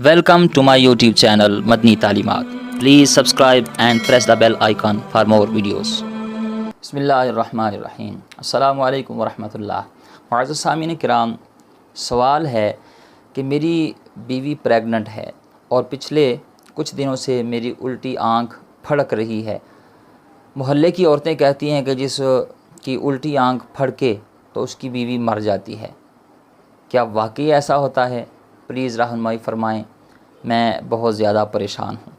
Welcome to my YouTube channel Madni Talimat. Please subscribe and press the bell icon for more videos. बिस्मिल्लाहिर्रहमानिर्रहीम। अस्सलामु अलैकुम वरहमतुल्लाह। मुअज़्ज़ज़ सामीन किराम, सवाल है कि मेरी बीवी प्रेग्नेंट है और पिछले कुछ दिनों से मेरी उल्टी आँख फड़क रही है। मोहल्ले की औरतें कहती हैं कि जिसकी उल्टी आँख फड़के तो उसकी बीवी मर जाती है। क्या वाकई ऐसा होता है? प्लीज़ रहनुमाई फ़रमाएँ, मैं बहुत ज़्यादा परेशान हूँ।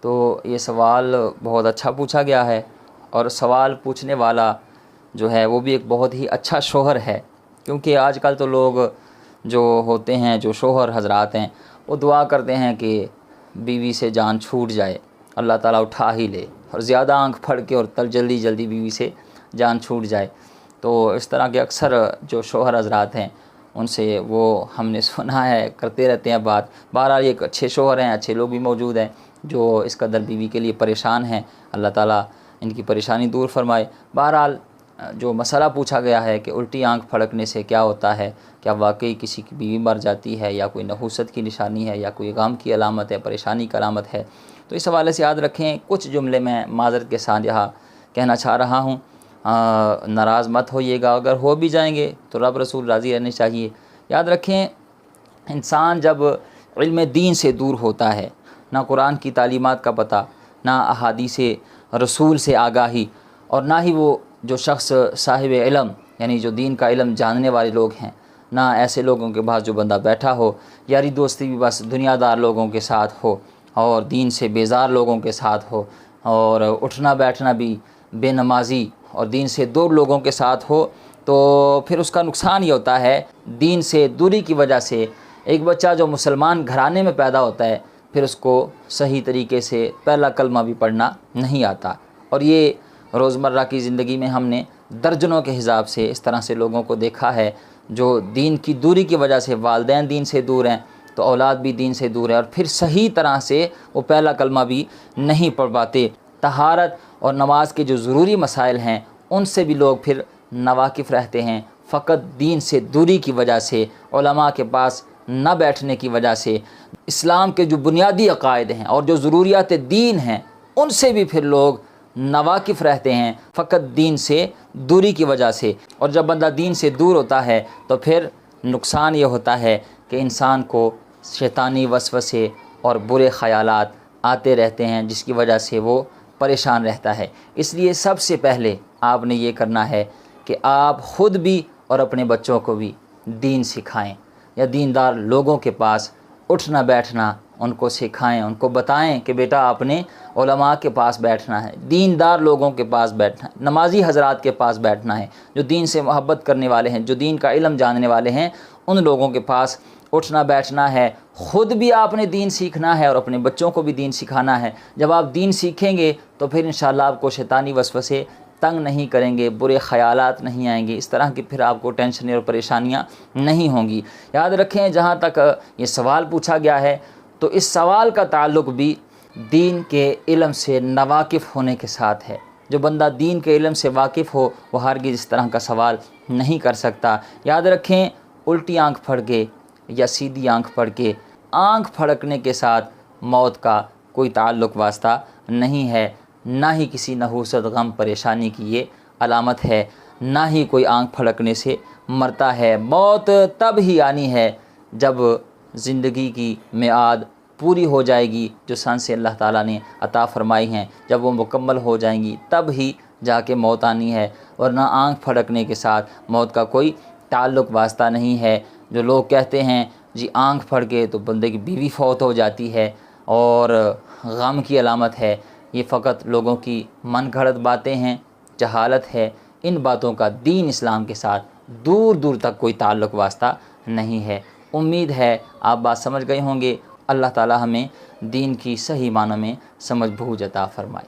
तो ये सवाल बहुत अच्छा पूछा गया है और सवाल पूछने वाला जो है वो भी एक बहुत ही अच्छा शौहर है, क्योंकि आजकल तो लोग जो होते हैं, जो शौहर हजरात हैं, वो दुआ करते हैं कि बीवी से जान छूट जाए, अल्लाह ताला उठा ही ले, और ज़्यादा आँख फड़ के और तल जल्दी जल्दी बीवी से जान छूट जाए। तो इस तरह के अक्सर जो शौहर हजरात हैं उनसे वो हमने सुना है, करते रहते हैं बात। बहरहाल एक अच्छे शौहर हैं, अच्छे लोग भी मौजूद हैं जो इस कदर बीवी के लिए परेशान हैं। अल्लाह ताला इनकी परेशानी दूर फरमाए। बहरहाल जो मसला पूछा गया है कि उल्टी आँख फड़कने से क्या होता है, क्या वाकई किसी की बीवी मर जाती है या कोई नहूसत की निशानी है या कोई गम की अलामत है, परेशानी की अलामत है, तो इस हवाले से याद रखें कुछ जुमले मैं माज़रत के साथ यहाँ कहना चाह रहा हूँ। नाराज़ मत होइएगा, अगर हो भी जाएंगे तो रब रसूल राज़ी रहने चाहिए। याद रखें, इंसान जब इल्म दीन से दूर होता है, ना कुरान की तालीमात का पता, ना अहादीस रसूल से आगाही, और ना ही वो जो शख्स साहिब इल्म यानी जो दीन का इल्म जानने वाले लोग हैं, ना ऐसे लोगों के पास जो बंदा बैठा हो, यारी दोस्ती भी बस दुनियादार लोगों के साथ हो और दीन से बेजार लोगों के साथ हो, और उठना बैठना भी बेनमाजी और दीन से दूर लोगों के साथ हो, तो फिर उसका नुकसान ये होता है, दीन से दूरी की वजह से एक बच्चा जो मुसलमान घराने में पैदा होता है फिर उसको सही तरीके से पहला कलमा भी पढ़ना नहीं आता। और ये रोज़मर्रा की ज़िंदगी में हमने दर्जनों के हिसाब से इस तरह से लोगों को देखा है जो दीन की दूरी की वजह से, वालिदैन दीन से दूर हैं तो औलाद भी दीन से दूर है, और फिर सही तरह से वो पहला कलमा भी नहीं पढ़ पाते। तहारत और नमाज के जो ज़रूरी मसाइल हैं उनसे भी लोग फिर नावाकिफ़ रहते हैं, फ़कत दीन से दूरी की वजह से, उलमा के पास न बैठने की वजह से, इस्लाम के जो बुनियादी अक़ायद हैं और जो ज़रूरियात दीन हैं उनसे भी फिर लोग नावाकिफ़ रहते हैं, फ़कत दीन से दूरी की वजह से। और जब बंदा दीन से दूर होता है तो फिर नुकसान ये होता है कि इंसान को शैतानी वसवसे और बुरे ख़यालात आते रहते हैं, जिसकी वजह से वो परेशान रहता है। इसलिए सबसे पहले आपने ये करना है कि आप ख़ुद भी और अपने बच्चों को भी दीन सिखाएं, या दीनदार लोगों के पास उठना बैठना उनको सिखाएं, उनको बताएं कि बेटा आपने उलमा के पास बैठना है, दीनदार लोगों के पास बैठना है, नमाजी हजरात के पास बैठना है, जो दीन से मोहब्बत करने वाले हैं, जो दीन का इल्म जानने वाले हैं, उन लोगों के पास उठना बैठना है। ख़ुद भी आपने दीन सीखना है और अपने बच्चों को भी दीन सिखाना है। जब आप दीन सीखेंगे तो फिर इंशाअल्लाह आपको शैतानी वसवसे तंग नहीं करेंगे, बुरे ख़यालात नहीं आएंगे, इस तरह की फिर आपको टेंशन और परेशानियां नहीं होंगी। याद रखें, जहाँ तक ये सवाल पूछा गया है तो इस सवाल का ताल्लुक़ भी दीन के इल्म से नवाकिफ़ होने के साथ है। जो बंदा दीन के इल्म से वाकिफ़ हो वो हरगिज़ इस तरह का सवाल नहीं कर सकता। याद रखें, उल्टी आँख फड़ के या सीधी आँख फड़ के, आँख फड़कने के साथ मौत का कोई ताल्लुक़ वास्ता नहीं है, ना ही किसी नहूसत गम परेशानी की ये अलामत है, ना ही कोई आँख फड़कने से मरता है। मौत तब ही आनी है जब ज़िंदगी की मियाद पूरी हो जाएगी, जो सांसें अल्लाह ताला ने अता फ़रमाई हैं, जब वो मुकम्मल हो जाएंगी तब ही जाके मौत आनी है, वरना आँख फड़कने के साथ मौत का कोई ताल्लुक़ वास्ता नहीं है। जो लोग कहते हैं जी आँख फड़ के तो बंदे की बीवी फौत हो जाती है और गम की अलामत है, ये फ़कत लोगों की मन घड़त बातें हैं, जहालत है। इन बातों का दीन इस्लाम के साथ दूर दूर तक कोई ताल्लुक़ वास्ता नहीं है। उम्मीद है आप बात समझ गए होंगे। अल्लाह ताला हमें दीन की सही मानों में समझ बूझ अता फ़रमाए।